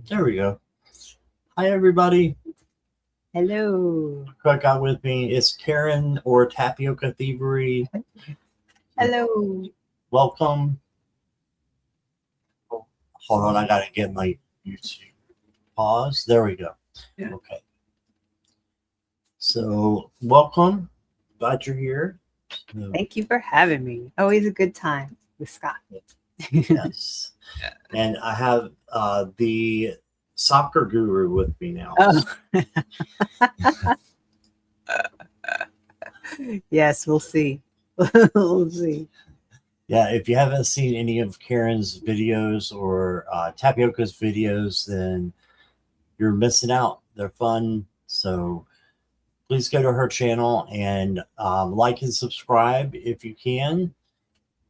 There we go. Hi, everybody. Hello. Who I got with me is Karen or Tapioca Thievery. Hello. Welcome. Oh, hold on, I gotta get my YouTube pause. There we go. Yeah. Okay. So, welcome. Glad you're here. Thank you for having me. Always a good time with Scott. Yes. And I have the soccer guru with me now. Oh. Yes, we'll see. We'll see. Yeah, if you haven't seen any of Karen's videos or Tapioca's videos, then you're missing out. They're fun. So please go to her channel and like and subscribe if you can.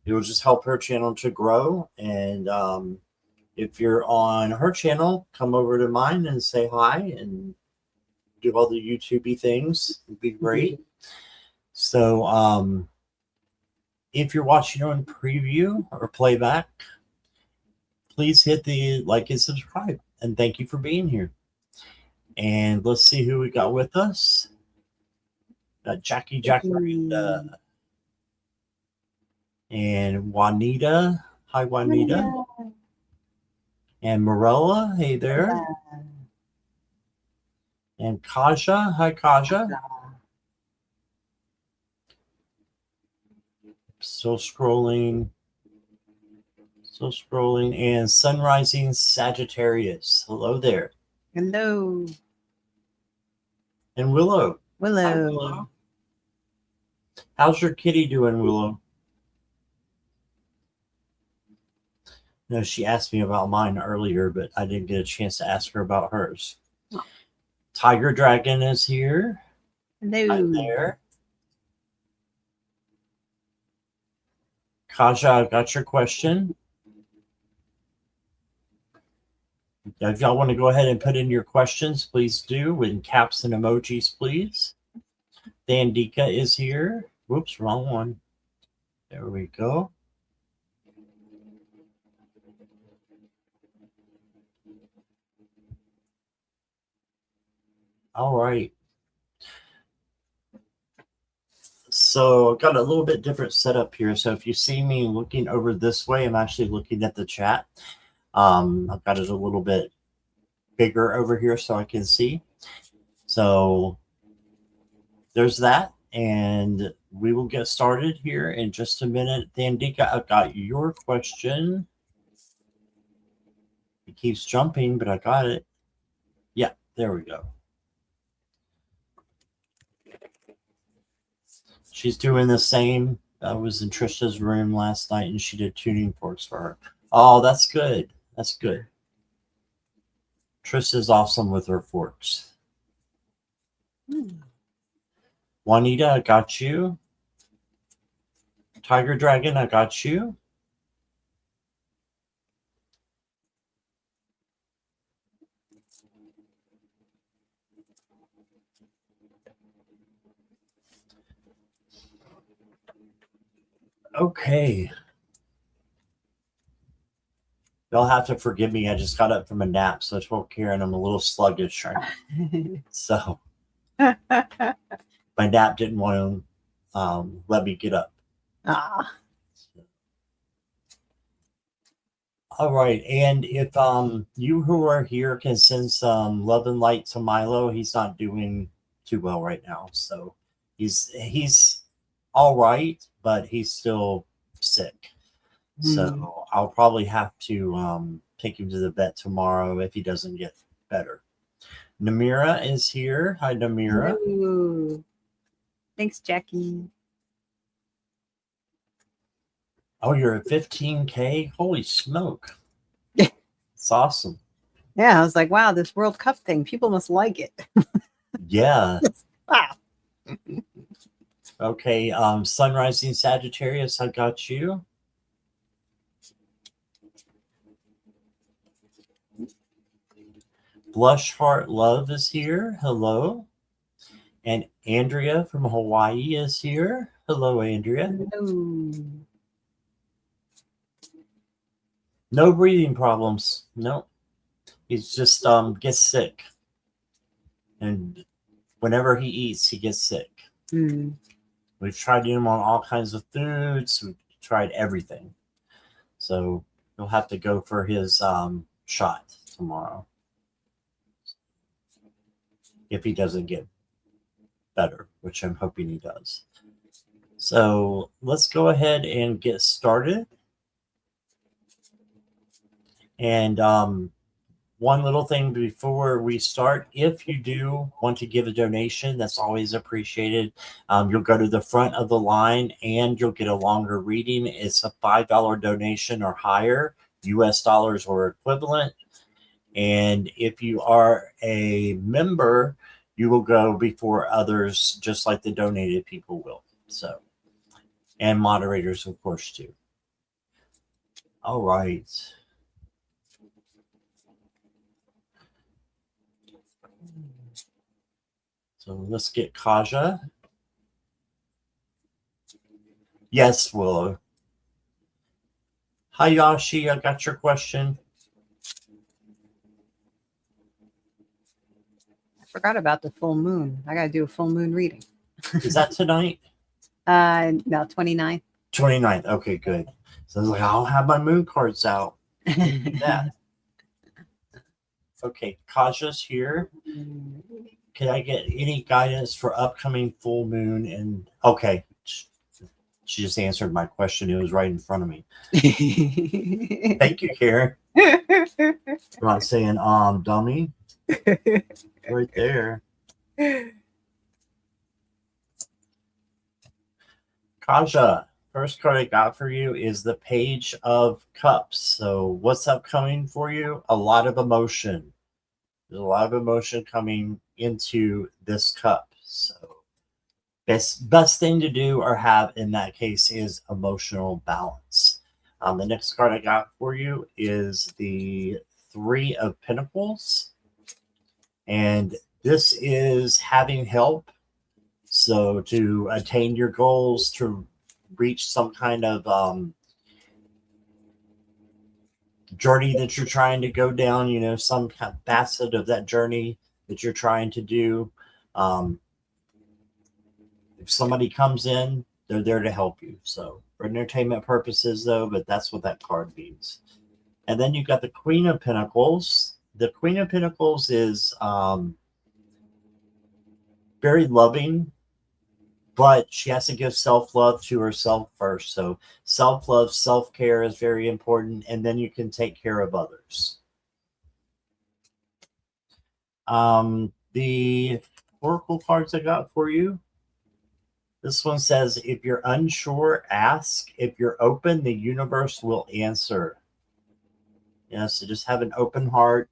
It will just help her channel to grow. And if you're on her channel, come over to mine and say hi and do all the YouTubey things. It'd be great. So if you're watching on preview or playback, please hit the like and subscribe. And thank you for being here. And let's see who we got with us. Got Jackie and Juanita. Hi, Juanita. And Morella. Hey there. And Kaja. Hi, Kaja. Still scrolling. And Sunrising Sagittarius. Hello there. Hello. And Willow. Willow. Hi, Willow. How's your kitty doing, Willow? No, she asked me about mine earlier, but I didn't get a chance to ask her about hers. Oh. Tiger Dragon is here. Hello. Hi there. Kaja, I got your question. If y'all want to go ahead and put in your questions, please do in caps and emojis, please. Dandika is here. Whoops, wrong one. There we go. All right. So I've got a little bit different setup here. So if you see me looking over this way, I'm actually looking at the chat. I've got it a little bit bigger over here so I can see. So there's that. And we will get started here in just a minute. Dandika, I've got your question. It keeps jumping, but I got it. Yeah, there we go. She's doing the same. I was in Trisha's room last night and she did tuning forks for her. Oh, that's good. That's good. Trisha's awesome with her forks. Juanita, I got you. Tiger Dragon, I got you. Okay. You'll have to forgive me. I just got up from a nap, so I told Karen I'm a little sluggish right now. So my nap didn't want to let me get up. All right, and if you who are here can send some love and light to Milo, he's not doing too well right now, so he's all right, but he's still sick. So I'll probably have to take him to the vet tomorrow if he doesn't get better. Namira is here. Hi, Namira. Hello. Thanks, Jackie. Oh, you're at 15K? Holy smoke. It's awesome. Yeah, I was like, wow, this World Cup thing, people must like it. Yeah. Wow. Okay, Sunrising Sagittarius, I got you. Blush Heart Love is here. Hello. And Andrea from Hawaii is here. Hello, Andrea. Hello. No breathing problems. No. He's just gets sick, and whenever he eats, he gets sick. Mm. We've tried him on all kinds of foods. We've tried everything. So he'll have to go for his shot tomorrow if he doesn't get better, which I'm hoping he does. So let's go ahead and get started. And one little thing before we start, if you do want to give a donation, that's always appreciated. You'll go to the front of the line and you'll get a longer reading. It's a $5 donation or higher, US dollars or equivalent. And if you are a member, you will go before others, just like the donated people will. So, and moderators, of course, too. All right. So let's get Kaja. Yes, Willow. Hi, Yashi. I got your question. I forgot about the full moon. I got to do a full moon reading. Is that tonight? No, 29th. 29th. Okay, good. So I was like, I'll have my moon cards out. That. Okay, Kaja's here. Can I get any guidance for upcoming full moon? And okay, she just answered my question. It was right in front of me. Thank you, Karen. I'm not saying dummy. Right there. Kaja, first card I got for you is the Page of Cups. So what's upcoming for you? A lot of emotion. There's a lot of emotion coming into this cup. So best thing to do or have in that case is emotional balance. The next card I got for you is the Three of Pentacles. And this is having help. So to attain your goals, to reach some kind of journey that you're trying to go down, you know, some kind of facet of that journey that you're trying to do. If somebody comes in, they're there to help you. So for entertainment purposes, though, but that's what that card means. And then you've got the Queen of Pentacles. The Queen of Pentacles is very loving, but she has to give self-love to herself first. So self-love, self-care is very important, and then you can take care of others. The oracle cards I got for you. This one says, if you're unsure, ask. If you're open, the universe will answer. Yeah, so just have an open heart.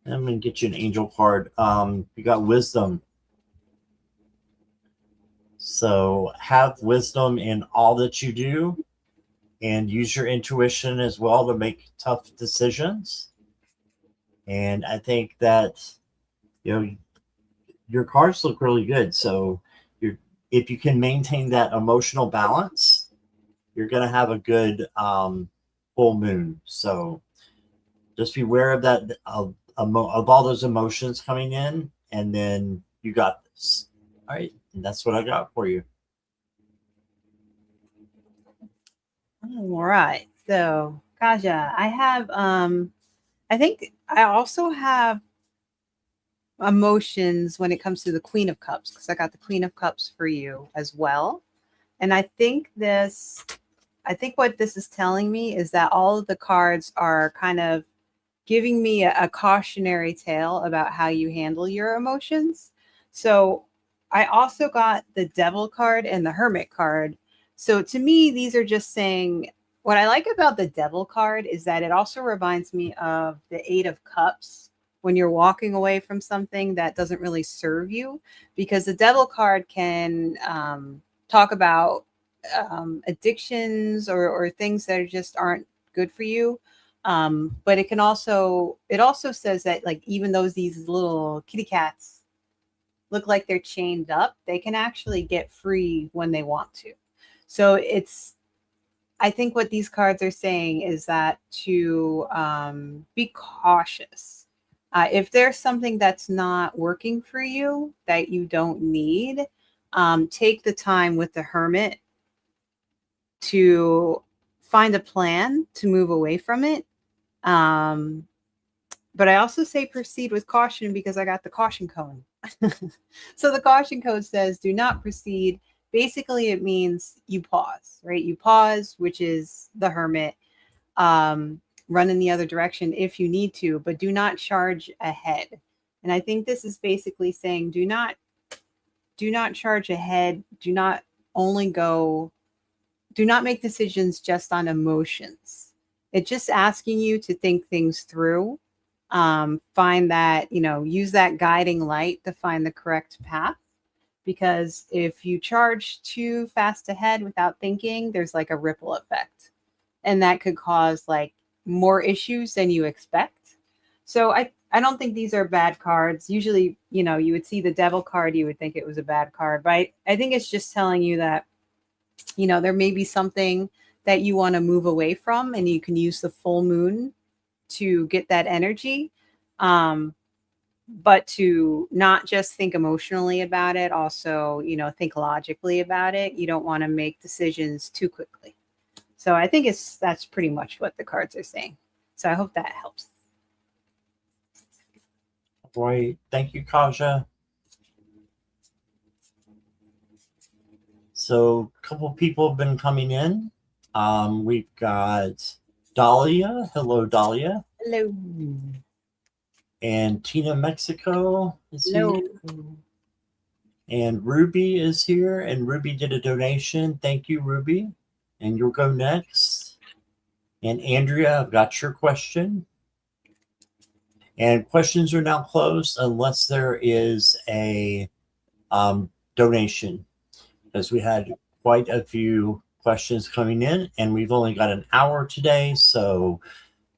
I'm going to get you an angel card. You got wisdom. So have wisdom in all that you do and use your intuition as well to make tough decisions. And I think that, you know, your cards look really good. So if you can maintain that emotional balance, you're going to have a good full moon. So just beware of that, of all those emotions coming in, and then you got this. All right. And that's what I got for you. All right. So, Kaja, I have I think I also have emotions when it comes to the Queen of Cups, because I got the Queen of Cups for you as well. And I think what this is telling me is that all of the cards are kind of giving me a cautionary tale about how you handle your emotions. So I also got the Devil card and the Hermit card. So to me, these are just saying, what I like about the Devil card is that it also reminds me of the Eight of Cups when you're walking away from something that doesn't really serve you, because the Devil card can talk about addictions or things that just aren't good for you. But it also says that, like, even though these little kitty cats look like they're chained up, they can actually get free when they want to. So I think what these cards are saying is that to be cautious. If there's something that's not working for you that you don't need, take the time with the Hermit to find a plan to move away from it. But I also say proceed with caution because I got the caution cone. So the caution code says do not proceed. Basically, it means you pause, right? You pause, which is the Hermit. Run in the other direction if you need to, but do not charge ahead. And I think this is basically saying do not charge ahead. Do not only go, do not make decisions just on emotions. It's just asking you to think things through. Find that, use that guiding light to find the correct path. Because if you charge too fast ahead without thinking, there's like a ripple effect. And that could cause like more issues than you expect. So I don't think these are bad cards. Usually, you would see the devil card, you would think it was a bad card. But I think it's just telling you that, there may be something that you want to move away from, and you can use the full moon to get that energy. But to not just think emotionally about it, also, think logically about it. You don't want to make decisions too quickly. So I think that's pretty much what the cards are saying. So I hope that helps. Right. Thank you, Kaja. So a couple people have been coming in. We've got Dahlia. Hello, Dahlia. Hello. And Tina Mexico is Hello. here. And Ruby is here. And Ruby did a donation. Thank you, Ruby. And you'll go next. And Andrea, I've got your question. And questions are now closed unless there is a donation, because we had quite a few questions coming in, and we've only got an hour today. So,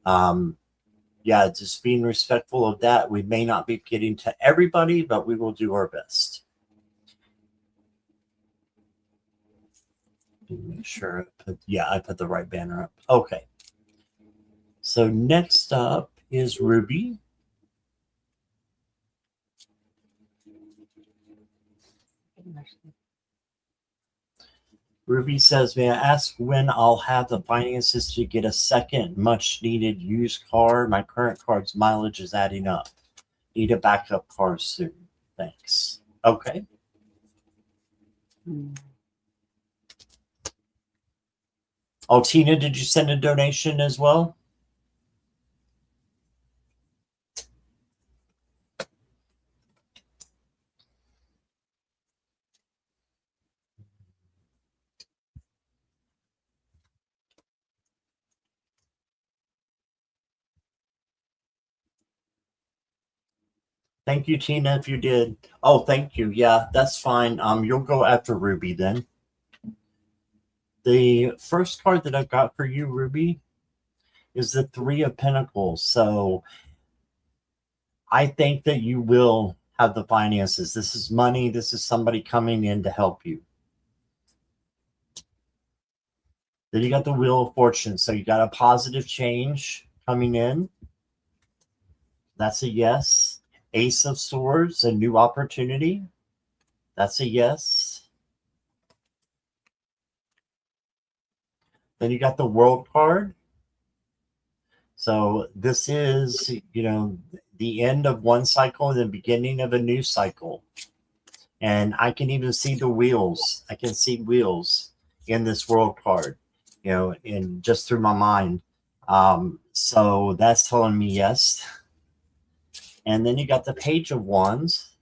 yeah, just being respectful of that. We may not be getting to everybody, but we will do our best. Make sure I put the right banner up. Okay. So next up is Ruby. Ruby says, may I ask when I'll have the finances to get a second much needed used car? My current car's mileage is adding up. Need a backup car soon. Thanks. Okay. Oh, Tina, did you send a donation as well? Thank you, Tina, if you did. Oh, thank you. Yeah, that's fine. You'll go after Ruby then. The first card that I've got for you, Ruby, is the Three of Pentacles. So I think that you will have the finances. This is money. This is somebody coming in to help you. Then you got the Wheel of Fortune. So you got a positive change coming in. That's a yes. Ace of Swords, a new opportunity. That's a yes. Then you got the World card. So this is, the end of one cycle and the beginning of a new cycle. And I can even see the wheels. I can see wheels in this World card, in just through my mind. So that's telling me yes. And then you got the Page of Wands.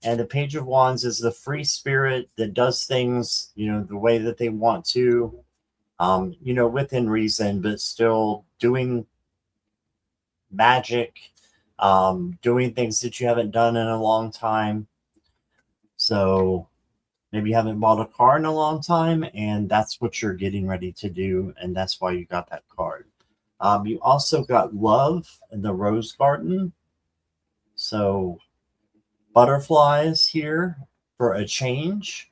And the Page of Wands is the free spirit that does things, the way that they want to, within reason, but still doing magic, doing things that you haven't done in a long time. So maybe you haven't bought a car in a long time, and that's what you're getting ready to do. And that's why you got that card. You also got Love in the Rose Garden. So butterflies here for a change.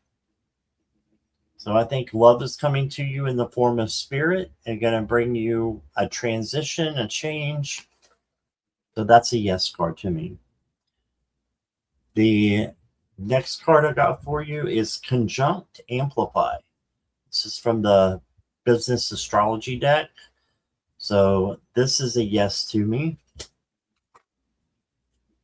So I think love is coming to you in the form of spirit and going to bring you a transition, a change. So that's a yes card to me. The next card I got for you is Conjunct Amplify. This is from the Business Astrology deck. So this is a yes to me.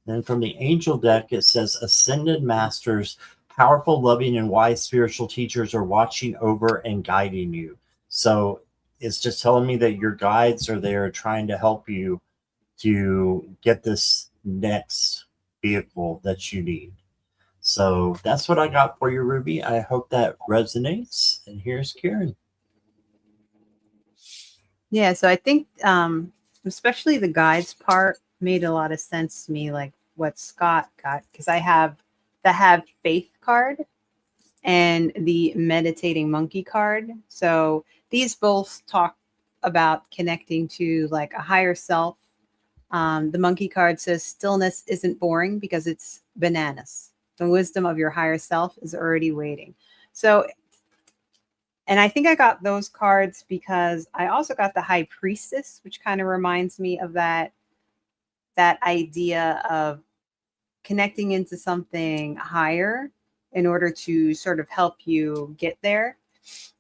Then from the Angel deck, it says Ascended Masters, powerful, loving, and wise spiritual teachers are watching over and guiding you. So it's just telling me that your guides are there trying to help you to get this next vehicle that you need. So that's what I got for you, Ruby. I hope that resonates. And here's Karen. Yeah, so I think especially the guides part made a lot of sense to me, like what Scott got, because I have the Have Faith card and the Meditating Monkey card. So these both talk about connecting to like a higher self. The monkey card says stillness isn't boring because it's bananas. The wisdom of your higher self is already waiting. So, and I think I got those cards because I also got the High Priestess, which kind of reminds me of that idea of connecting into something higher in order to sort of help you get there.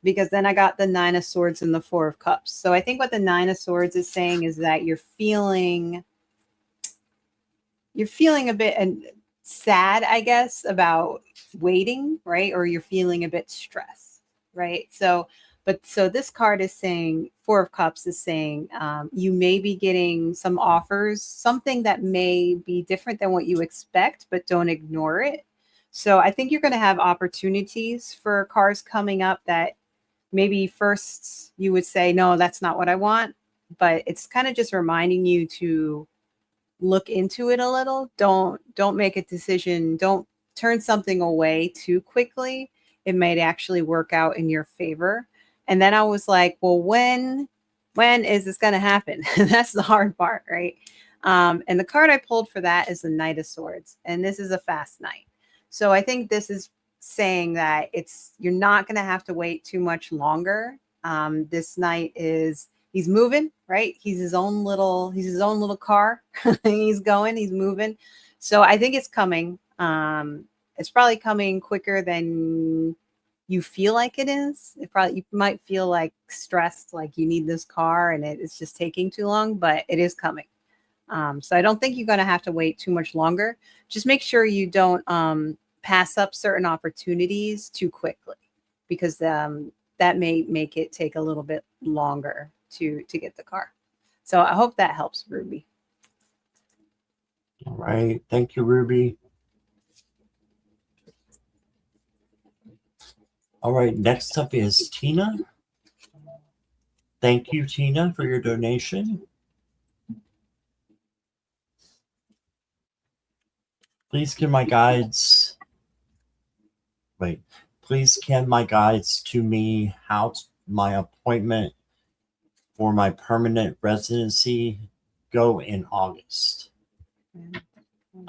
Because then I got the Nine of Swords and the Four of Cups. So I think what the Nine of Swords is saying is that you're feeling a bit sad, I guess, about waiting, right? Or you're feeling a bit stressed, right? So this card is saying, Four of Cups is saying you may be getting some offers, something that may be different than what you expect, but don't ignore it. So I think you're going to have opportunities for cars coming up that maybe first you would say, no, that's not what I want. But it's kind of just reminding you to look into it a little. Don't make a decision. Don't turn something away too quickly. It might actually work out in your favor. And then I was like, well, when is this going to happen? That's the hard part, right? And the card I pulled for that is the Knight of Swords. And this is a fast knight. So I think this is saying that you're not going to have to wait too much longer. This knight he's moving, right? He's his own little car. He's moving. So I think it's coming. It's probably coming quicker than you feel like it is. You might feel like stressed, like you need this car and it's just taking too long, but it is coming. So I don't think you're going to have to wait too much longer. Just make sure you don't pass up certain opportunities too quickly, because that may make it take a little bit longer to get the car. So I hope that helps, Ruby. All right. Thank you, Ruby. All right. Next up is Tina. Thank you, Tina, for your donation. Please can my guides to me how my appointment for my permanent residency go in August.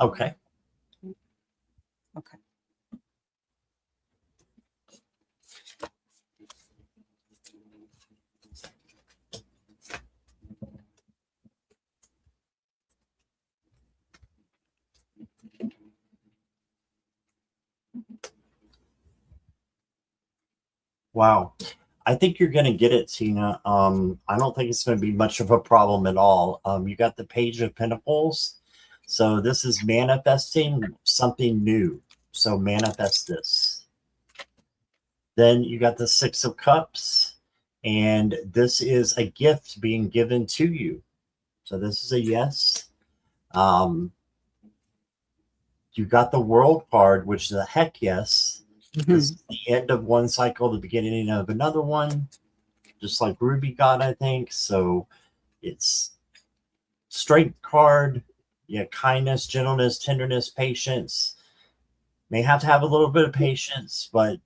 Okay. Okay. Wow. I think you're going to get it, Tina. I don't think it's going to be much of a problem at all. You got the Page of Pentacles. So this is manifesting something new. So manifest this. Then you got the Six of Cups. And this is a gift being given to you. So this is a yes. You got the World card, which is a heck yes. This is the end of one cycle, the beginning of another one, just like Ruby got, I think. So it's strength card. Yeah, kindness, gentleness, tenderness, patience. May have to have a little bit of patience, but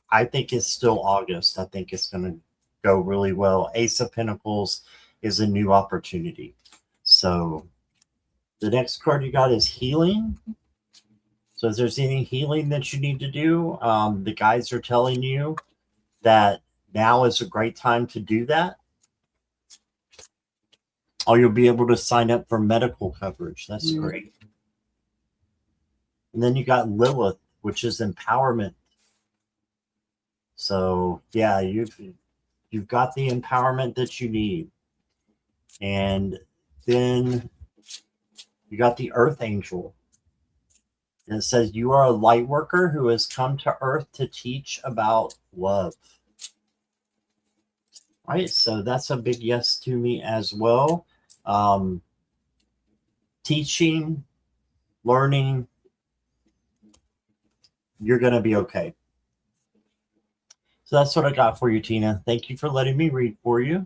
I think it's still August. I think it's going to go really well. Ace of Pentacles is a new opportunity. So the next card you got is Healing. So if there's any healing that you need to do, the guides are telling you that now is a great time to do that. Or you'll be able to sign up for medical coverage. That's great. And then you got Lilith, which is empowerment. So yeah, you've got the empowerment that you need. And then you got the Earth Angel. And it says, you are a light worker who has come to Earth to teach about love. All right, so that's a big yes to me as well. Teaching, learning, you're going to be okay. So that's what I got for you, Tina. Thank you for letting me read for you.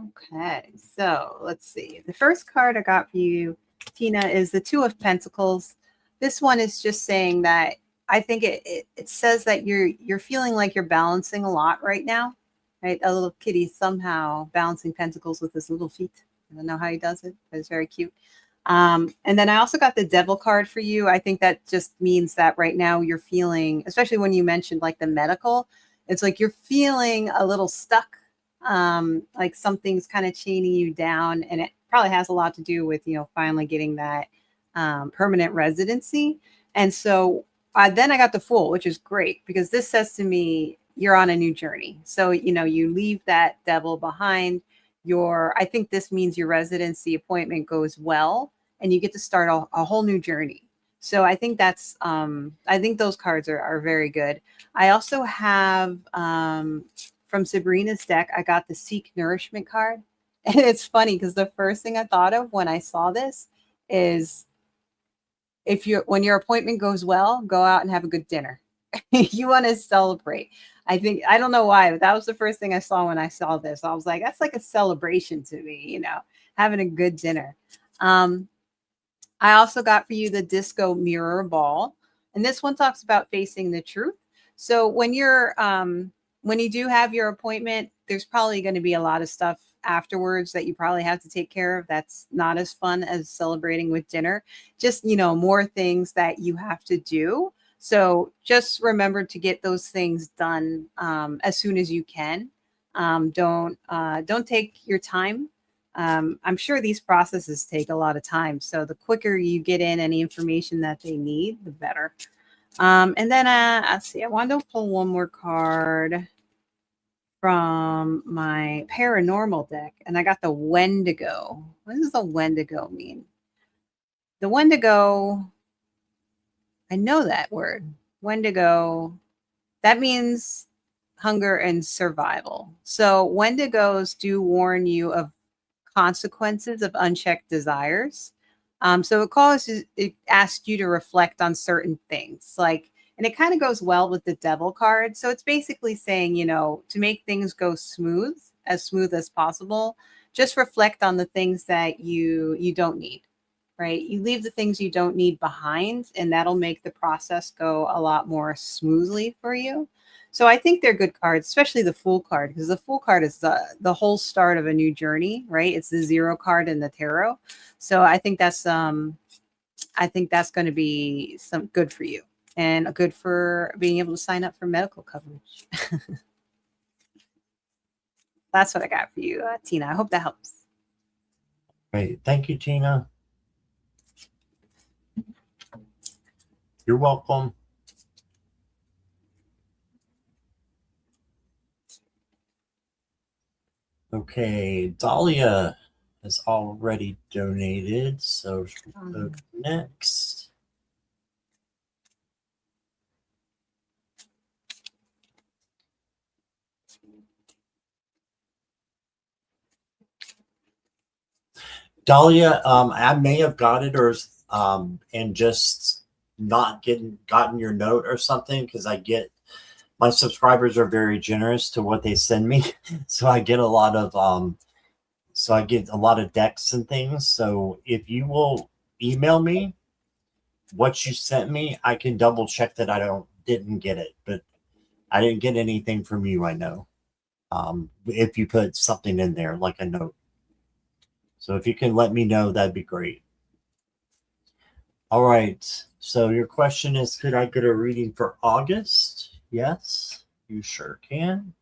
Okay, so let's see. The first card I got for you, Tina, is the Two of Pentacles. This one is just saying that I think it says that you're feeling like you're balancing a lot right now, right? A little kitty somehow balancing pentacles with his little feet. I don't know how he does it, but it's very cute. And then I also got the Devil card for you. I think that just means that right now you're feeling, especially when you mentioned like the medical, it's like you're feeling a little stuck, like something's kind of chaining you down, and it probably has a lot to do with, you know, finally getting that permanent residency. And so then I got the Fool, which is great because this says to me you're on a new journey. So, you know, you leave that devil behind. I think this means your residency appointment goes well and you get to start a whole new journey. So I think that's I think those cards are very good. I also have from Sabrina's deck, I got the Seek Nourishment card. And it's funny because the first thing I thought of when I saw this is when your appointment goes well, go out and have a good dinner. You want to celebrate. I don't know why, but that was the first thing I saw when I saw this. I was like, that's like a celebration to me, you know, having a good dinner. I also got for you the Disco Mirror Ball. And this one talks about facing the truth. So when you do have your appointment, there's probably going to be a lot of stuff afterwards that you probably have to take care of. That's not as fun as celebrating with dinner. Just, you know, more things that you have to do. So just remember to get those things done as soon as you can. Don't take your time. I'm sure these processes take a lot of time. So the quicker you get in any information that they need, the better. And then let's see, I wanted to pull one more card from my paranormal deck, and I got the Wendigo. What does the Wendigo mean? The Wendigo, I know that word. Wendigo, that means hunger and survival. So Wendigos do warn you of consequences of unchecked desires. So it asks you to reflect on certain things, like, and it kind of goes well with the Devil card. So it's basically saying, you know, to make things go smooth as possible, just reflect on the things that you don't need, right? You leave the things you don't need behind, and that'll make the process go a lot more smoothly for you. So I think they're good cards, especially the Fool card, because the Fool card is the whole start of a new journey, right? It's the Zero card in the tarot. So I think that's going to be some good for you and good for being able to sign up for medical coverage. That's what I got for you, Tina. I hope that helps. Great. Thank you, Tina. You're welcome. Okay, Dahlia has already donated, so next. Dahlia, I may have got it and just not gotten your note or something, because my subscribers are very generous to what they send me. So I get a lot of decks and things. So if you will email me what you sent me, I can double check that I didn't get it, but I didn't get anything from you, I know. If you put something in there, like a note. So if you can let me know, that'd be great. All right. So your question is, could I get a reading for August? Yes, you sure can.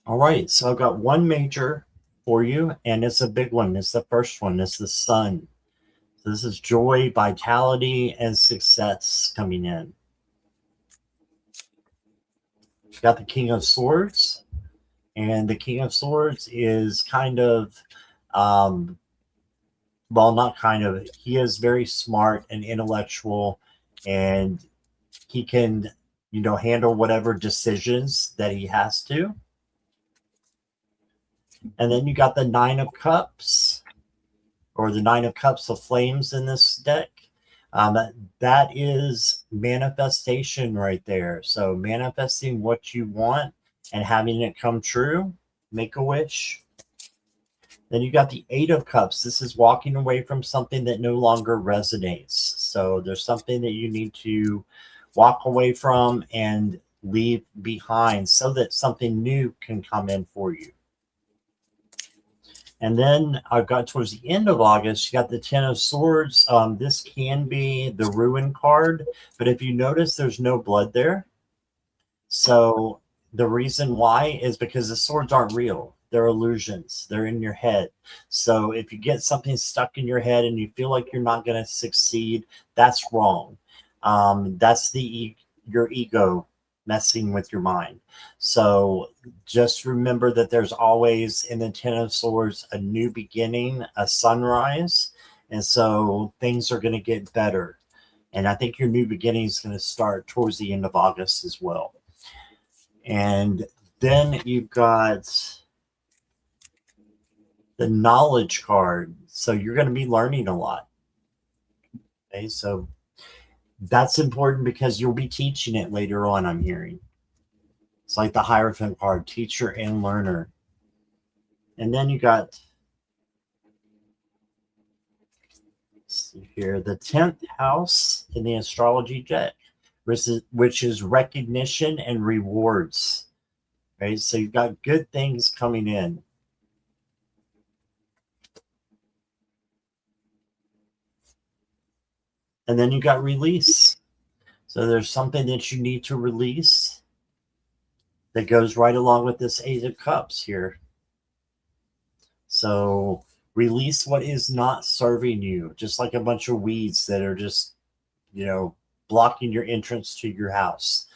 All right. So I've got one major for you, and it's a big one. It's the first one. It's the sun. So this is joy, vitality, and success coming in. You've got the King of Swords, and the King of Swords is kind of, um, well, not kind of, he is very smart and intellectual, and he can, handle whatever decisions that he has to. And then you got the Nine of Cups, or the Nine of Cups of Flames in this deck. That is manifestation right there. So manifesting what you want and having it come true. Make a wish. Then you got the Eight of Cups. This is walking away from something that no longer resonates. So there's something that you need to walk away from and leave behind so that something new can come in for you. And then I've got towards the end of August, you got the Ten of Swords. This can be the Ruin card, but if you notice, there's no blood there. So the reason why is because the swords aren't real. They're illusions. They're in your head. So if you get something stuck in your head and you feel like you're not going to succeed, that's wrong. That's your ego messing with your mind. So just remember that there's always in the Ten of Swords a new beginning, a sunrise. And so things are going to get better. And I think your new beginning is going to start towards the end of August as well. And then you've got the knowledge card. So you're going to be learning a lot. Okay, so that's important because you'll be teaching it later on, I'm hearing. It's like the Hierophant card, teacher and learner. And then you got, let's see here, the 10th house in the astrology deck, which is recognition and rewards. Right? So you've got good things coming in. And then you got release. So there's something that you need to release that goes right along with this Eight of Cups here. So release what is not serving you, just like a bunch of weeds that are just, blocking your entrance to your house.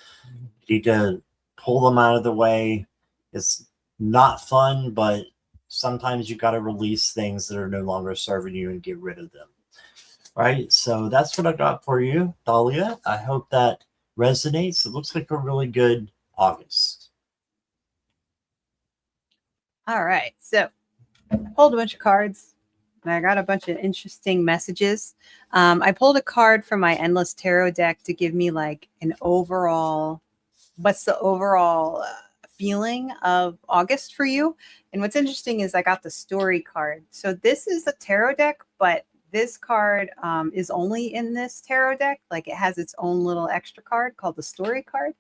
You need to pull them out of the way. It's not fun, but sometimes you got to release things that are no longer serving you and get rid of them. Right, so that's what I got for you, Dahlia. I hope that resonates. It looks like a really good August. All right, so I pulled a bunch of cards, and I got a bunch of interesting messages. I pulled a card from my Endless Tarot deck to give me like an overall, what's the overall feeling of August for you. And what's interesting is I got the story card. So this is a tarot deck, but this card is only in this tarot deck. Like it has its own little extra card called the story card.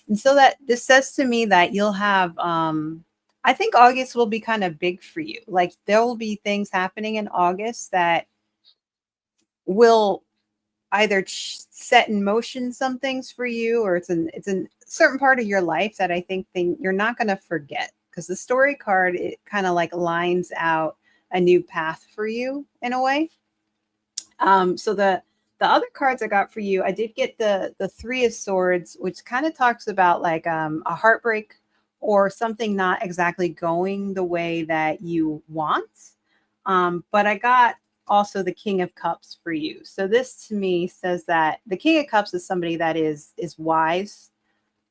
And so that this says to me that you'll have, I think August will be kind of big for you. Like there will be things happening in August that will either set in motion some things for you, or it's a certain part of your life that I think you're not going to forget, because the story card, it kind of like lines out a new path for you in a way. So the other cards I got for you, I did get the Three of Swords, which kind of talks about like a heartbreak or something not exactly going the way that you want. But I got also the King of Cups for you. So this to me says that the King of Cups is somebody that is wise,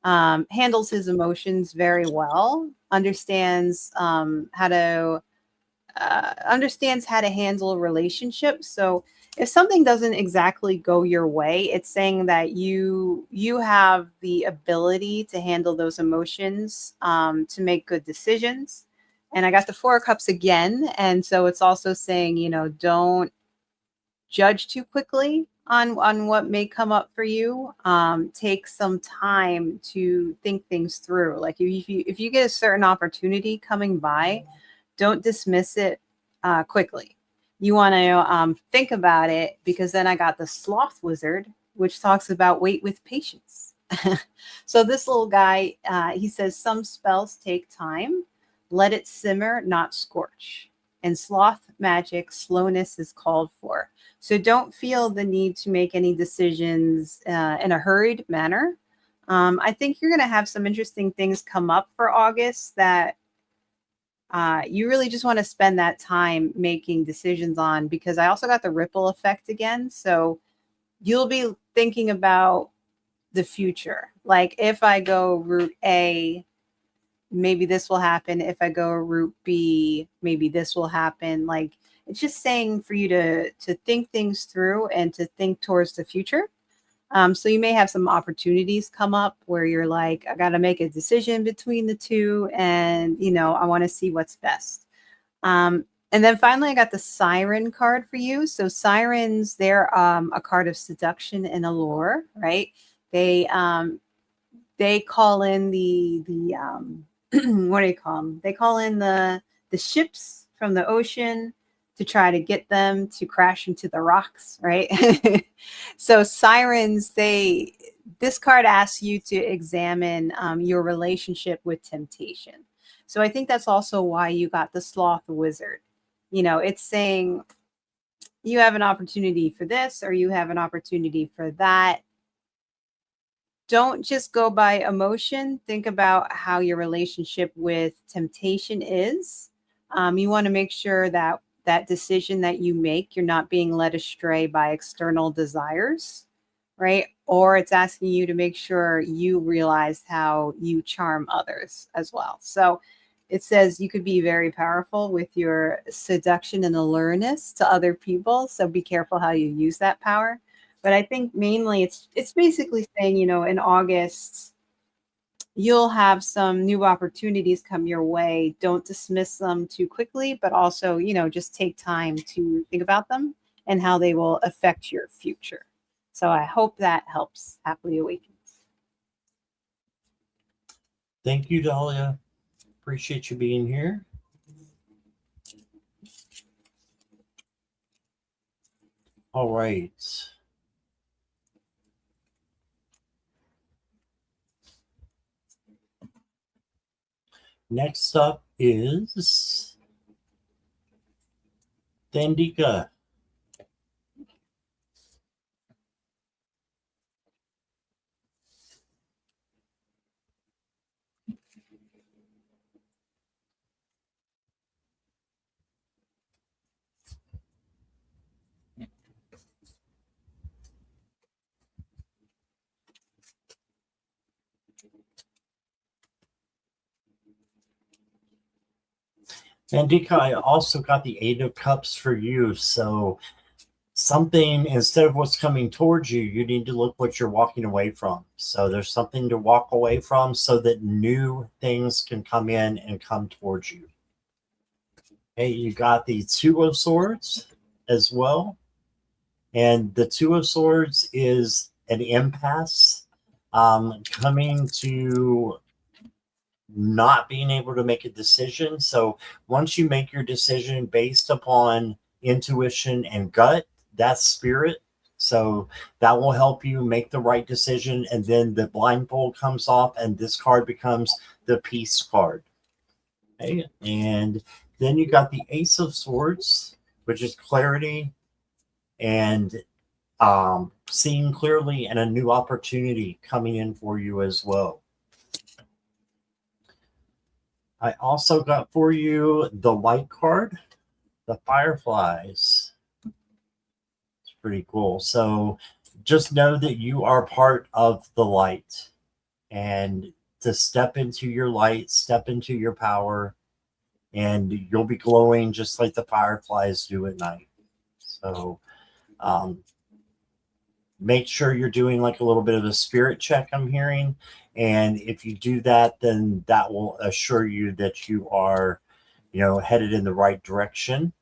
handles his emotions very well, understands how to handle relationships. So if something doesn't exactly go your way, it's saying that you have the ability to handle those emotions, to make good decisions, And I got the Four of Cups again. And so it's also saying, don't judge too quickly on what may come up for you. Take some time to think things through. Like if you get a certain opportunity coming by, don't dismiss it quickly. You want to think about it, because then I got the Sloth Wizard, which talks about wait with patience. So this little guy, he says some spells take time. Let it simmer, not scorch. In sloth magic, slowness is called for. So don't feel the need to make any decisions in a hurried manner. I think you're going to have some interesting things come up for August that you really just want to spend that time making decisions on, because I also got the ripple effect again. So you'll be thinking about the future. Like if I go route A, maybe this will happen. If I go route B, maybe this will happen. Like it's just saying for you to think things through and to think towards the future. So you may have some opportunities come up where you're like, I got to make a decision between the two, and I want to see what's best. And then finally, I got the Siren card for you. So sirens, they're a card of seduction and allure, right? They call in the what do you call them? They call in the ships from the ocean to try to get them to crash into the rocks, right? So sirens, this card asks you to examine your relationship with temptation. So I think that's also why you got the Sloth Wizard. It's saying you have an opportunity for this or you have an opportunity for that. Don't just go by emotion. Think about how your relationship with temptation is. You want to make sure that decision that you make, you're not being led astray by external desires, right? Or it's asking you to make sure you realize how you charm others as well. So it says you could be very powerful with your seduction and allureness to other people. So be careful how you use that power. But I think mainly it's basically saying, in August, you'll have some new opportunities come your way. Don't dismiss them too quickly, but also, just take time to think about them and how they will affect your future. So I hope that helps. Happily Awakens. Thank you, Dahlia. Appreciate you being here. All right. Next up is Thandika. Thandika, I also got the Eight of Cups for you. So something, instead of what's coming towards you, you need to look what you're walking away from. So there's something to walk away from so that new things can come in and come towards you. Hey, you got the Two of Swords as well. And the Two of Swords is an impasse, coming to not being able to make a decision. So once you make your decision based upon intuition and gut, that's spirit. So that will help you make the right decision. And then the blindfold comes off and this card becomes the peace card. Okay. And then you got the Ace of Swords, which is clarity and seeing clearly, and a new opportunity coming in for you as well. I also got for you the white card, the Fireflies. It's pretty cool. So just know that you are part of the light, and to step into your light, step into your power, and you'll be glowing just like the fireflies do at night. So make sure you're doing like a little bit of a spirit check, I'm hearing. And if you do that, then that will assure you that you are headed in the right direction.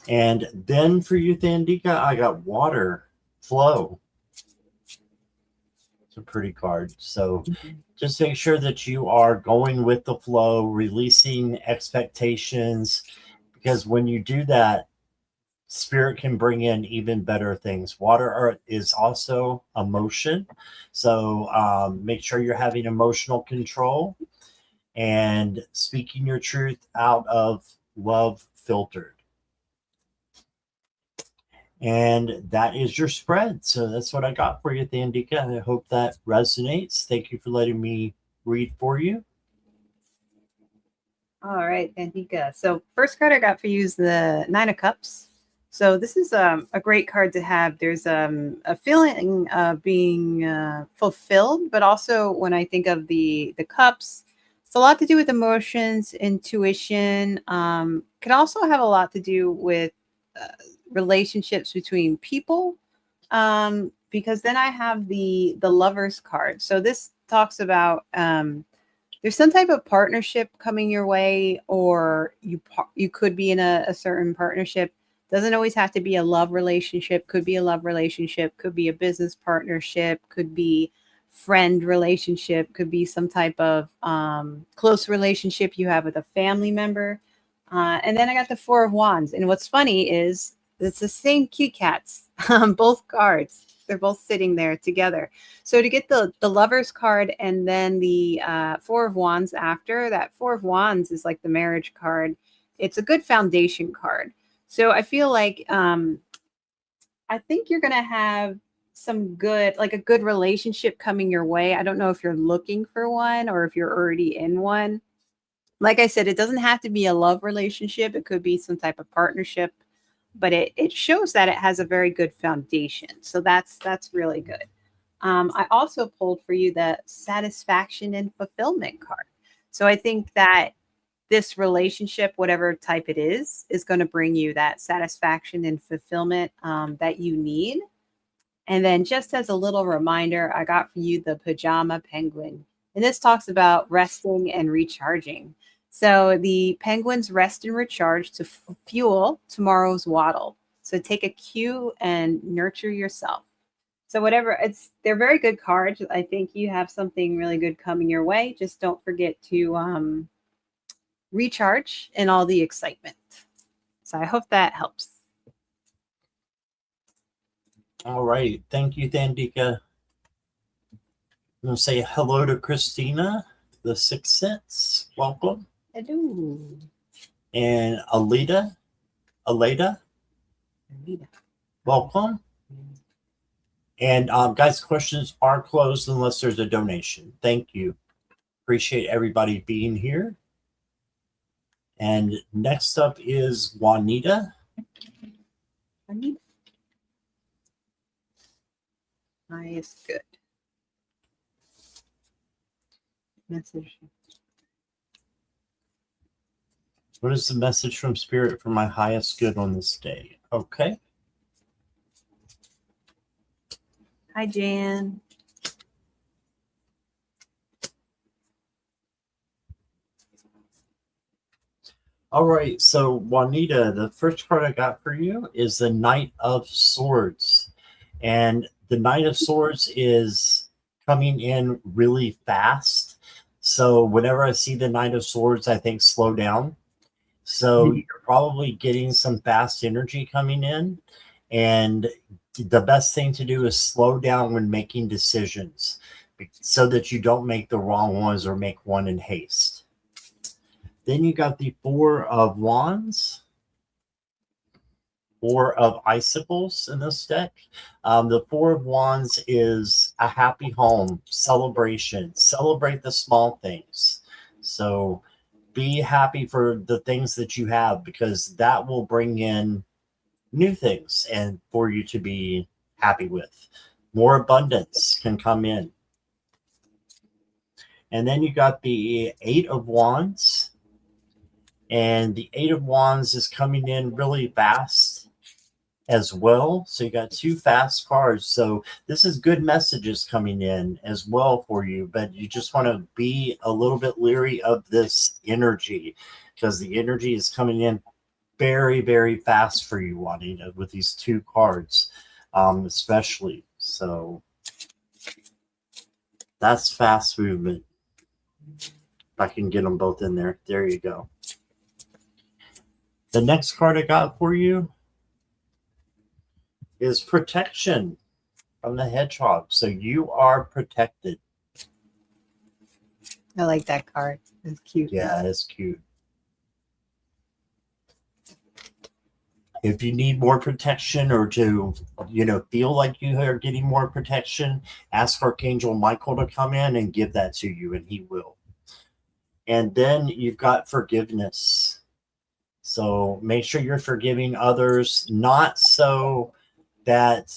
And then for you, Thandika, I got water flow. It's a pretty card. So just make sure that you are going with the flow, releasing expectations, because when you do that, spirit can bring in even better things. Water is also emotion. So make sure you're having emotional control and speaking your truth out of love filtered. And that is your spread. So that's what I got for you, Thandika. And I hope that resonates. Thank you for letting me read for you. All right, Thandika. So first card I got for you is the Nine of Cups. So this is a great card to have. There's a feeling of being fulfilled, but also when I think of the cups, it's a lot to do with emotions, intuition. Can also have a lot to do with relationships between people. Because then I have the Lovers card. So this talks about there's some type of partnership coming your way, or you could be in a certain partnership. Doesn't always have to be a love relationship. Could be a love relationship. Could be a business partnership. Could be friend relationship. Could be some type of close relationship you have with a family member. And then I got the Four of Wands. And what's funny is it's the same cute cats on both cards. They're both sitting there together. So to get the Lovers card and then the Four of Wands after, that Four of Wands is like the marriage card. It's a good foundation card. So I feel like I think you're going to have some good, like a good relationship coming your way. I don't know if you're looking for one or if you're already in one. Like I said, it doesn't have to be a love relationship. It could be some type of partnership, but it shows that it has a very good foundation. So that's really good. I also pulled for you the Satisfaction and Fulfillment card. So I think that this relationship, whatever type it is going to bring you that satisfaction and fulfillment that you need. And then just as a little reminder, I got for you the Pajama Penguin. And this talks about resting and recharging. So the penguins rest and recharge to fuel tomorrow's waddle. So take a cue and nurture yourself. So whatever, they're very good cards. I think you have something really good coming your way. Just don't forget to recharge in all the excitement. So I hope that helps. All right. Thank you, Thandika. I'm going to say hello to Christina, the Sixth Sense. Welcome. Hello. And Alida. Welcome. And guys, questions are closed unless there's a donation. Thank you. Appreciate everybody being here. And next up is Juanita. Highest good. Message. What is the message from Spirit for my highest good on this day? Okay. Hi, Jan. All right. So, Juanita, the first card I got for you is the Knight of Swords. And the Knight of Swords is coming in really fast. So, whenever I see the Knight of Swords, I think slow down. So, you're probably getting some fast energy coming in. And the best thing to do is slow down when making decisions so that you don't make the wrong ones or make one in haste. Then you got the Four of Wands, Four of Icicles in this deck. The Four of Wands is a happy home, celebration. Celebrate the small things. So be happy for the things that you have, because that will bring in new things and for you to be happy with. More abundance can come in. And then you got the Eight of Wands. And the Eight of Wands is coming in really fast. as well. So you got two fast cards. So this is good messages coming in as well for you, but you just want to be a little bit leery of this energy because the energy is coming in very, very fast for you, Juanita, with these two cards, especially. So that's fast movement. If I can get them both in there. There you go. The next card I got for you is protection from the hedgehog. So you are protected. I like that card. It's cute. Yeah, it's cute. If you need more protection or to, feel like you are getting more protection, ask Archangel Michael to come in and give that to you, and he will. And then you've got forgiveness. So make sure you're forgiving others, not so that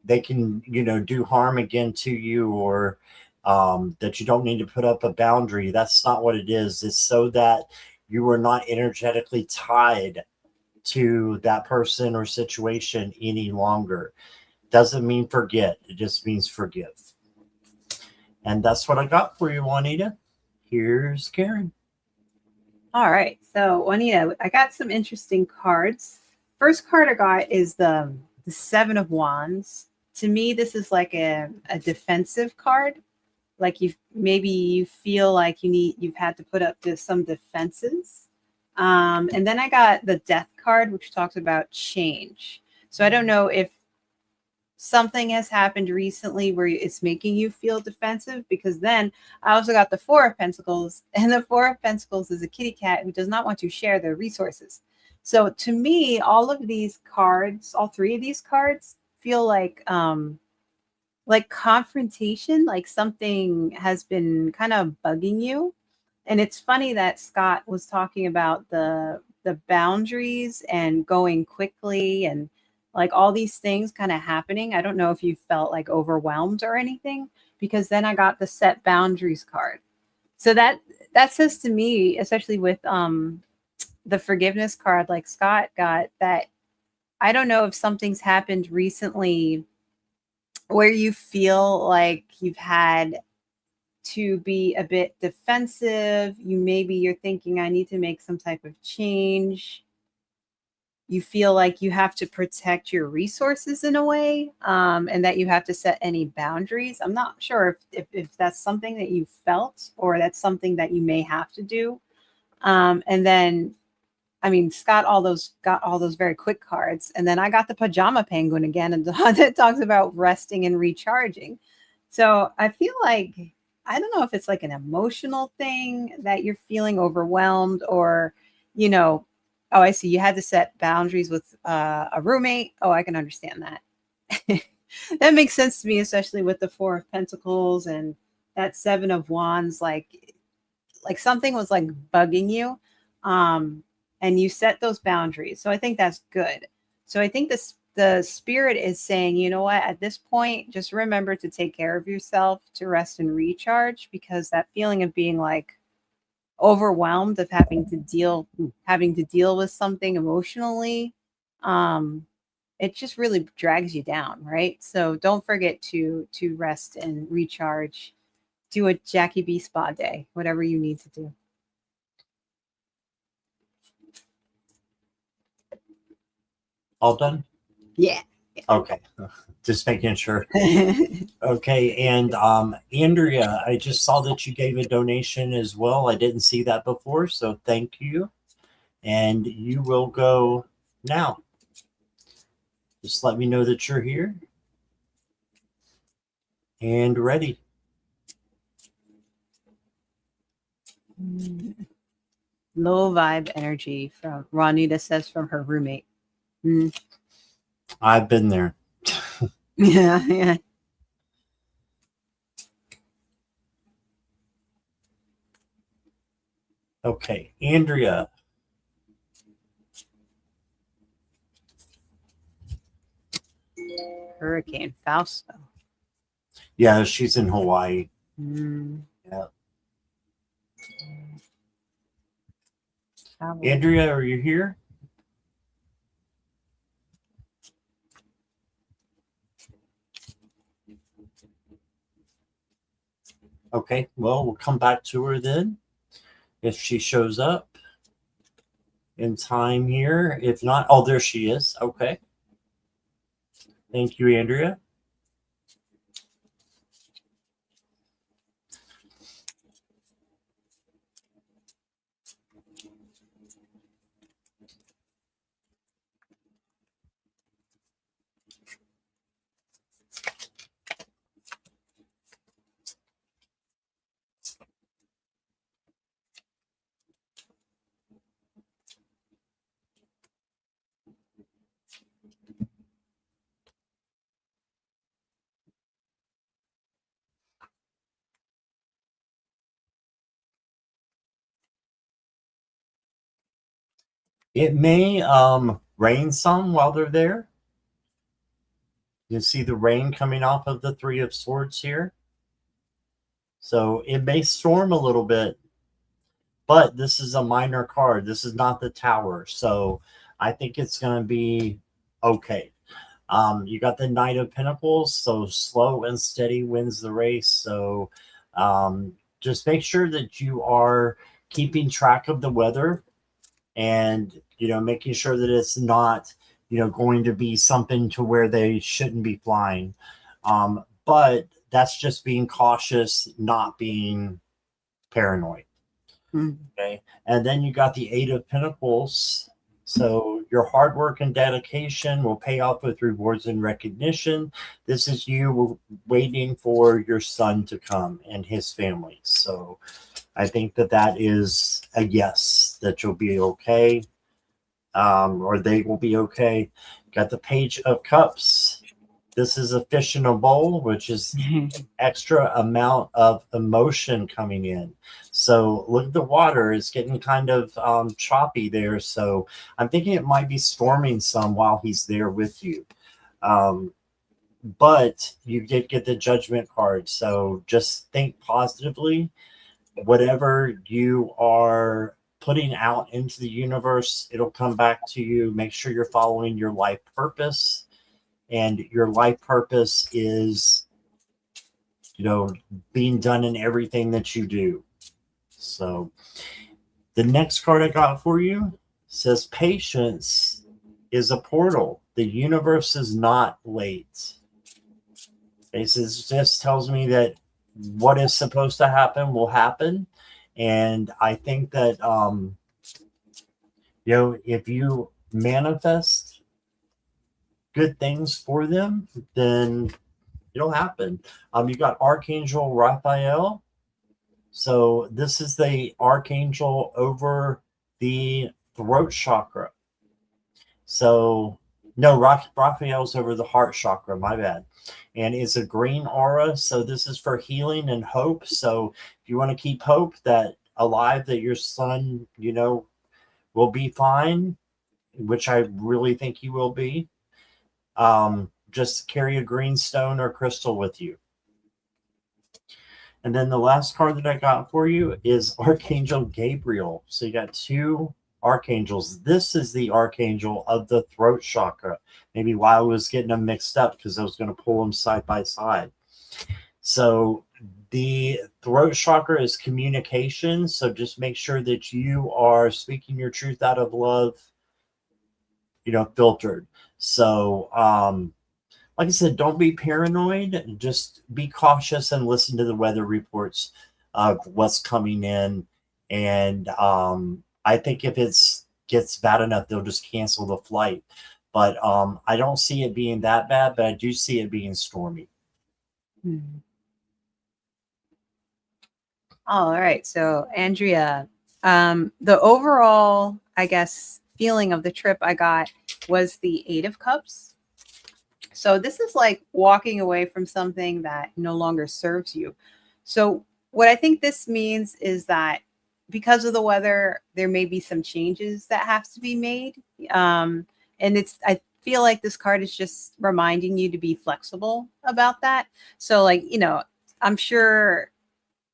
they can, do harm again to you, or that you don't need to put up a boundary. That's not what it is. It's so that you are not energetically tied to that person or situation any longer. Doesn't mean forget. It just means forgive. And that's what I got for you, Juanita. Here's Karen. All right. So, Juanita, I got some interesting cards. First card I got is the Seven of Wands. To me, this is like a defensive card. Like you feel like you've had to put up some defenses. And then I got the Death card, which talks about change. So I don't know if something has happened recently where it's making you feel defensive, because then I also got the Four of Pentacles, and the Four of Pentacles is a kitty cat who does not want to share their resources. So to me, all of these cards, all three of these cards feel like confrontation, like something has been kind of bugging you. And it's funny that Scott was talking about the boundaries and going quickly and like all these things kind of happening. I don't know if you felt like overwhelmed or anything, because then I got the set boundaries card. So that says to me, especially with the forgiveness card, like Scott got, that I don't know if something's happened recently where you feel like you've had to be a bit defensive. You're thinking, I need to make some type of change. You feel like you have to protect your resources in a way, and that you have to set any boundaries. I'm not sure if that's something that you felt, or that's something that you may have to do. And then, I mean, Scott got all those very quick cards, and then I got the pajama penguin again, and that talks about resting and recharging. So I feel like, I don't know if it's like an emotional thing that you're feeling overwhelmed, or, oh, I see, you had to set boundaries with a roommate. Oh, I can understand that. That makes sense to me, especially with the Four of Pentacles and that Seven of Wands. Like something was like bugging you, and you set those boundaries. So I think that's good. So I think the spirit is saying, you know what, at this point, just remember to take care of yourself, to rest and recharge, because that feeling of being like overwhelmed, of having to deal with something emotionally, it just really drags you down, right? So don't forget to rest and recharge. Do a Jackie B spa day, whatever you need to do. All done? Yeah. Okay. Just making sure. Okay. And Andrea, I just saw that you gave a donation as well. I didn't see that before, so thank you. And you will go now. Just let me know that you're here and ready. Low vibe energy from Ronita says from her roommate. I've been there. Yeah. Okay, Andrea. Hurricane Fausto. Yeah, she's in Hawaii. Yeah. Andrea, are you here? Okay, well, we'll come back to her then if she shows up in time here. If not, oh, there she is. Okay. Thank you, Andrea. It may rain some while they're there. You see the rain coming off of the Three of Swords here. So it may storm a little bit, but this is a minor card. This is not the Tower. So I think it's going to be okay. You got the Knight of Pentacles. So slow and steady wins the race. So just make sure that you are keeping track of the weather and, making sure that it's not, going to be something to where they shouldn't be flying. But that's just being cautious, not being paranoid. Okay. And then you got the Eight of Pentacles. So your hard work and dedication will pay off with rewards and recognition. This is you waiting for your son to come and his family. So I think that is a yes, that you'll be okay, or they will be okay. Got the Page of Cups. This is a fish in a bowl, which is extra amount of emotion coming in. So look at the water. It's getting kind of choppy there. So I'm thinking it might be storming some while he's there with you. But you did get the Judgment card. So just think positively. Whatever you are putting out into the universe, it'll come back to you. Make sure you're following your life purpose. And your life purpose is, being done in everything that you do. So the next card I got for you says patience is a portal. The universe is not late. This just tells me that what is supposed to happen will happen. And I think that, if you manifest good things for them, then it'll happen. You got Archangel Raphael. So this is the archangel over the throat chakra. So no, Raphael's over the heart chakra, my bad. And it's a green aura. So this is for healing and hope. So if you want to keep hope that alive, that your son, will be fine, which I really think he will be, just carry a green stone or crystal with you. And then the last card that I got for you is Archangel Gabriel. So you got two archangels. This is the archangel of the throat chakra. Maybe why I was getting them mixed up, because I was going to pull them side by side. So the throat chakra is communication. So just make sure that you are speaking your truth out of love, filtered. So, like I said, don't be paranoid. Just be cautious and listen to the weather reports of what's coming in. And I think if it gets bad enough, they'll just cancel the flight. But I don't see it being that bad, but I do see it being stormy. All right. So, Andrea, the overall, I guess, feeling of the trip I got was the Eight of Cups. So this is like walking away from something that no longer serves you. So what I think this means is that because of the weather, there may be some changes that have to be made. And I feel like this card is just reminding you to be flexible about that. So like, I'm sure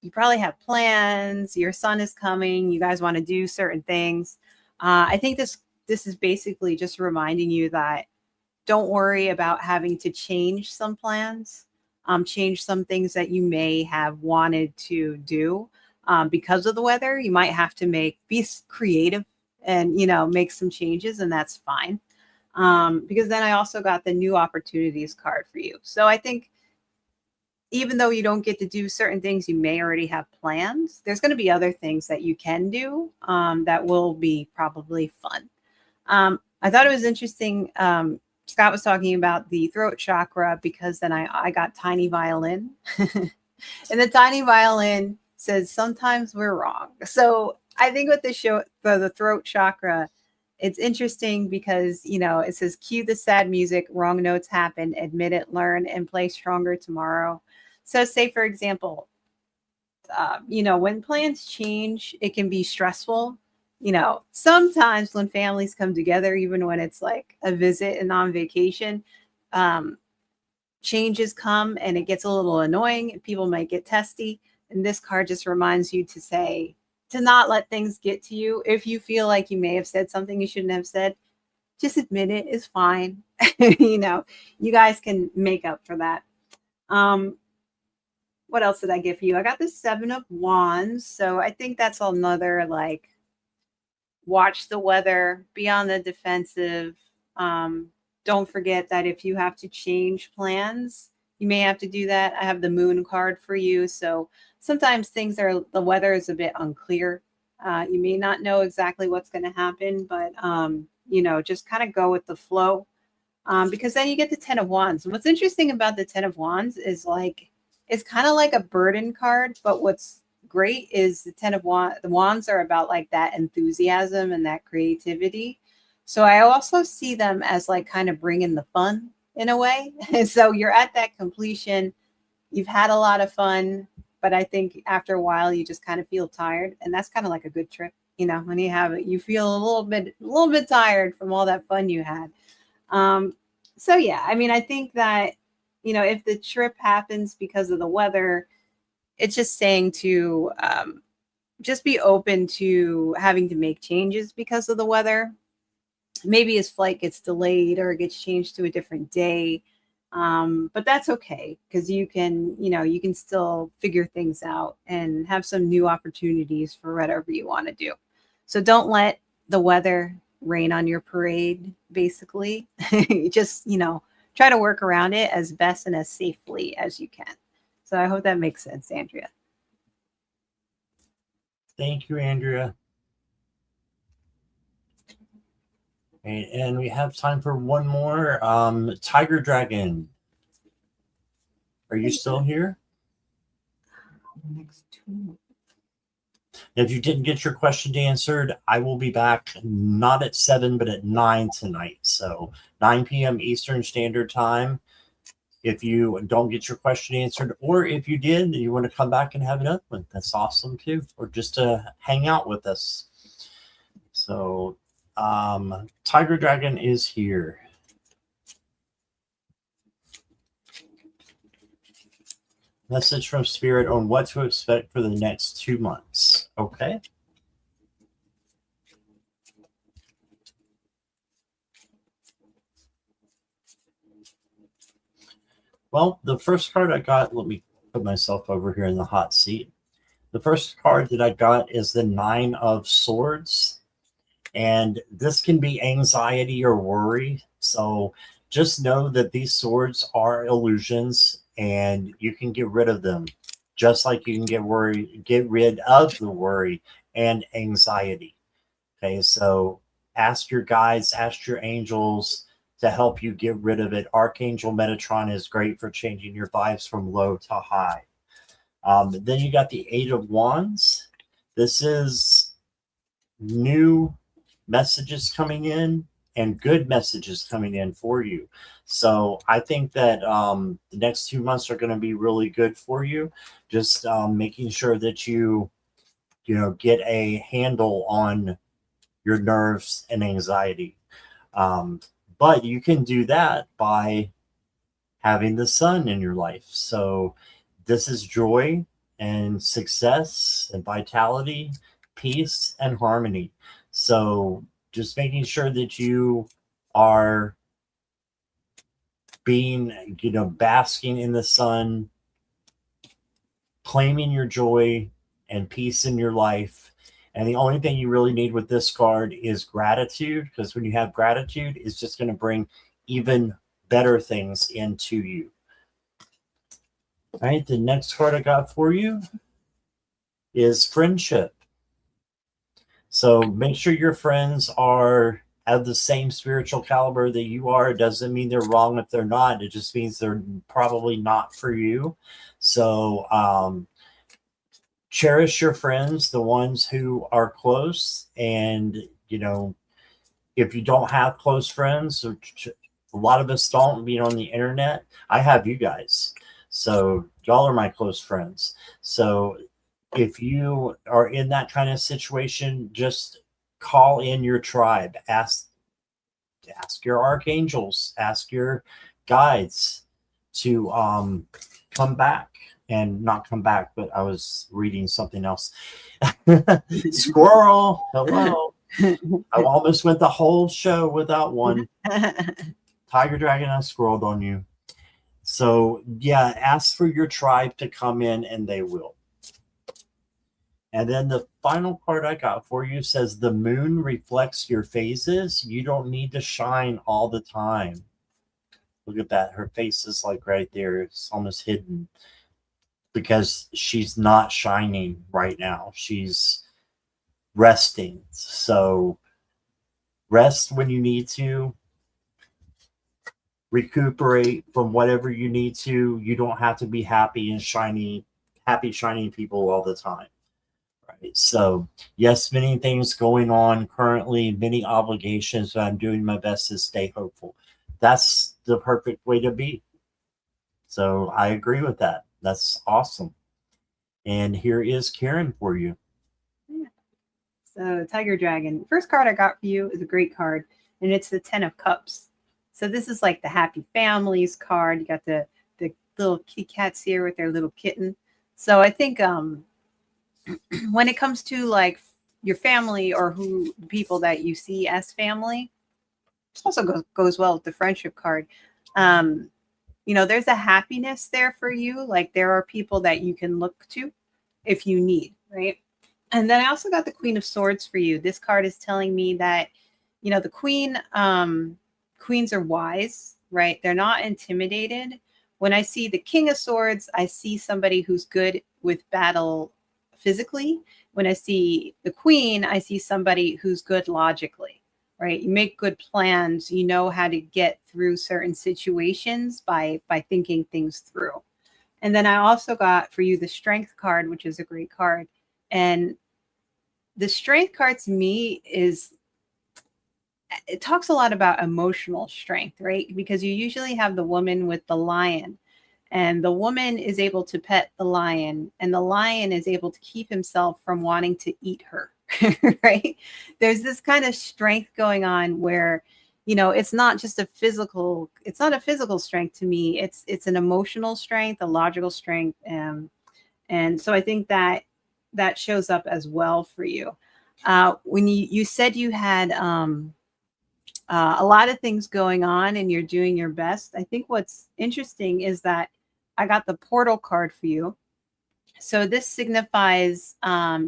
you probably have plans. Your son is coming. You guys want to do certain things. I think this is basically just reminding you that don't worry about having to change some plans. change some things that you may have wanted to do because of the weather. You might have to be creative and, make some changes, and that's fine. Because then I also got the new opportunities card for you. So I think even though you don't get to do certain things you may already have planned, there's going to be other things that you can do that will be probably fun. I thought it was interesting. Scott was talking about the throat chakra because then I got tiny violin. And the tiny violin says, sometimes we're wrong. So I think with the throat chakra, it's interesting because, it says, cue the sad music, wrong notes happen, admit it, learn, and play stronger tomorrow. So say, for example, when plans change, it can be stressful. Sometimes when families come together, even when it's like a visit and on vacation, changes come and it gets a little annoying. People might get testy. And this card just reminds you to not let things get to you. If you feel like you may have said something you shouldn't have said, just admit it. It's fine. You guys can make up for that. What else did I give you? I got the 7 of Wands. So I think that's another like, watch the weather, be on the defensive. Don't forget that if you have to change plans, you may have to do that. I have the Moon card for you. So sometimes the weather is a bit unclear. You may not know exactly what's going to happen, but, just kind of go with the flow. Because then you get the 10 of Wands. And what's interesting about the 10 of Wands is like, it's kind of like a burden card, but what's great is the 10 of Wands. The Wands are about like that enthusiasm and that creativity. So I also see them as like kind of bringing the fun in a way. And so you're at that completion. You've had a lot of fun, but I think after a while you just kind of feel tired, and that's kind of like a good trip. When you have it, you feel a little bit tired from all that fun you had. So yeah, I mean, I think that, if the trip happens because of the weather, it's just saying to just be open to having to make changes because of the weather. Maybe his flight gets delayed or it gets changed to a different day. But that's okay because you can still figure things out and have some new opportunities for whatever you want to do. So don't let the weather rain on your parade, basically. Just, try to work around it as best and as safely as you can. So I hope that makes sense, Andrea. Thank you, Andrea. And we have time for one more. Tiger Dragon. Are you still here? Next 2. If you didn't get your question answered, I will be back not at 7, but at 9 tonight. So 9 p.m. Eastern Standard Time. If you don't get your question answered, or if you did and you want to come back and have another one, that's awesome too. Or just to hang out with us. So Tiger Dragon is here. Message from Spirit on what to expect for the next 2 months. Okay. Well, the first card I got, let me put myself over here in the hot seat. The first card that I got is the 9 of Swords. And this can be anxiety or worry. So just know that these swords are illusions and you can get rid of them. Just like you can get rid of the worry and anxiety. Okay, so ask your guides, ask your angels to help you get rid of it. Archangel Metatron is great for changing your vibes from low to high. Then you got the 8 of Wands. This is new messages coming in and good messages coming in for you. So I think that the next 2 months are going to be really good for you. Just making sure that you get a handle on your nerves and anxiety. But you can do that by having the sun in your life. So this is joy and success and vitality, peace and harmony. So just making sure that you are being, basking in the sun, claiming your joy and peace in your life. And the only thing you really need with this card is gratitude, because when you have gratitude, it's just going to bring even better things into you. All right, the next card I got for you is friendship. So make sure your friends are of the same spiritual caliber that you are. It doesn't mean they're wrong if they're not. It just means they're probably not for you. So cherish your friends, the ones who are close. And, if you don't have close friends, which a lot of us don't, being on the internet, I have you guys. So y'all are my close friends. So if you are in that kind of situation, just call in your tribe. Ask your archangels, ask your guides to come back. And not come back, but I was reading something else. Squirrel, hello. I almost went the whole show without one. Tiger, dragon, I squirreled on you. So yeah, ask for your tribe to come in, and they will. And then the final card I got for you says the moon reflects your phases. You don't need to shine all the time. Look at that. Her face is like right there. It's almost hidden because she's not shining right now. She's resting. So rest when you need to. Recuperate from whatever you need to. You don't have to be happy, shiny people all the time. Right. So yes, many things going on currently, many obligations, but I'm doing my best to stay hopeful. That's the perfect way to be. So I agree with that. That's awesome. And here is Karen for you. Yeah. So Tiger Dragon. First card I got for you is a great card, and it's the 10 of Cups. So this is like the happy families card. You got the little kitty cats here with their little kitten. So I think when it comes to like your family or people that you see as family, this also goes well with the friendship card. There's a happiness there for you. Like there are people that you can look to if you need, right? And then I also got the Queen of Swords for you. This card is telling me that, the queens are wise, right? They're not intimidated. When I see the King of Swords, I see somebody who's good with battle physically. When I see the Queen, I see somebody who's good logically, right? You make good plans. You know how to get through certain situations by thinking things through. And then I also got for you the Strength card, which is a great card. And the Strength card to me it talks a lot about emotional strength, right? Because you usually have the woman with the lion, and the woman is able to pet the lion, and the lion is able to keep himself from wanting to eat her, right? There's this kind of strength going on where, it's not just it's not a physical strength to me. It's an emotional strength, a logical strength. And so I think that shows up as well for you. When you said you had, a lot of things going on and you're doing your best. I think what's interesting is that I got the portal card for you. So this signifies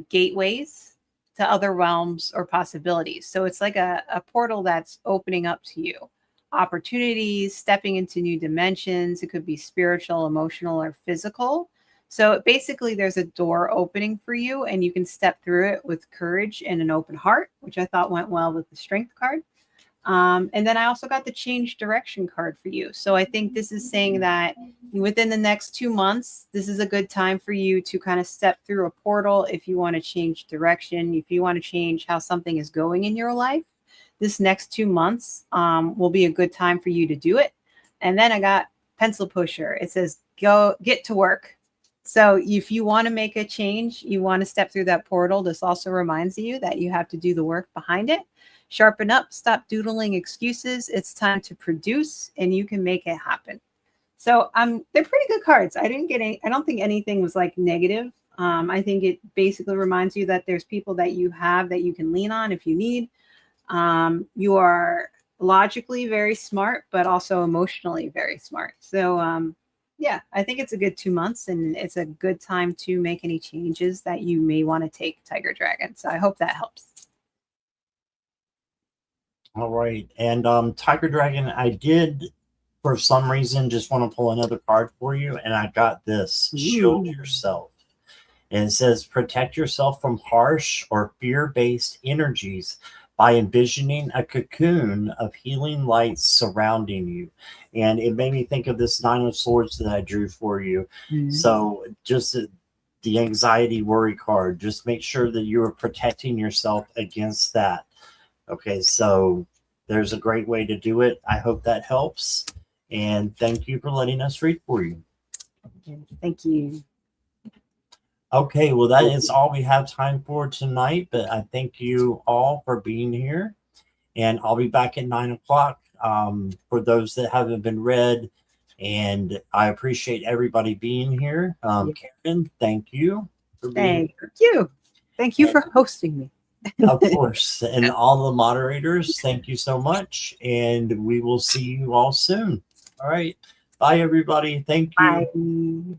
gateways to other realms or possibilities. So it's like a portal that's opening up to you. Opportunities, stepping into new dimensions. It could be spiritual, emotional, or physical. So basically there's a door opening for you and you can step through it with courage and an open heart, which I thought went well with the Strength card. And then I also got the change direction card for you. So I think this is saying that within the next 2 months, this is a good time for you to kind of step through a portal if you want to change direction, if you want to change how something is going in your life. This next 2 months will be a good time for you to do it. And then I got pencil pusher. It says, go get to work. So if you want to make a change, you want to step through that portal, this also reminds you that you have to do the work behind it. Sharpen up, stop doodling excuses. It's time to produce and you can make it happen. So they're pretty good cards. I don't think anything was like negative. I think it basically reminds you that there's people that you have that you can lean on if you need. You are logically very smart, but also emotionally very smart. So, yeah, I think it's a good 2 months, and it's a good time to make any changes that you may want to take, Tiger Dragon. So I hope that helps. All right. And Tiger Dragon, I did for some reason just want to pull another card for you, and I got this. Shield Ooh. yourself. And it says protect yourself from harsh or fear-based energies by envisioning a cocoon of healing lights surrounding you. And it made me think of this Nine of Swords that I drew for you. So just the anxiety worry card, just make sure that you are protecting yourself against that. Okay, so there's a great way to do it. I hope that helps. And thank you for letting us read for you. Thank you. Okay, well, that is all we have time for tonight, but I thank you all for being here. And I'll be back at 9 o'clock for those that haven't been read. And I appreciate everybody being here. Karen, thank you for being here. Thank you. Thank you for hosting me. Of course. And all the moderators, thank you so much. And we will see you all soon. All right. Bye, everybody. Thank you. Bye.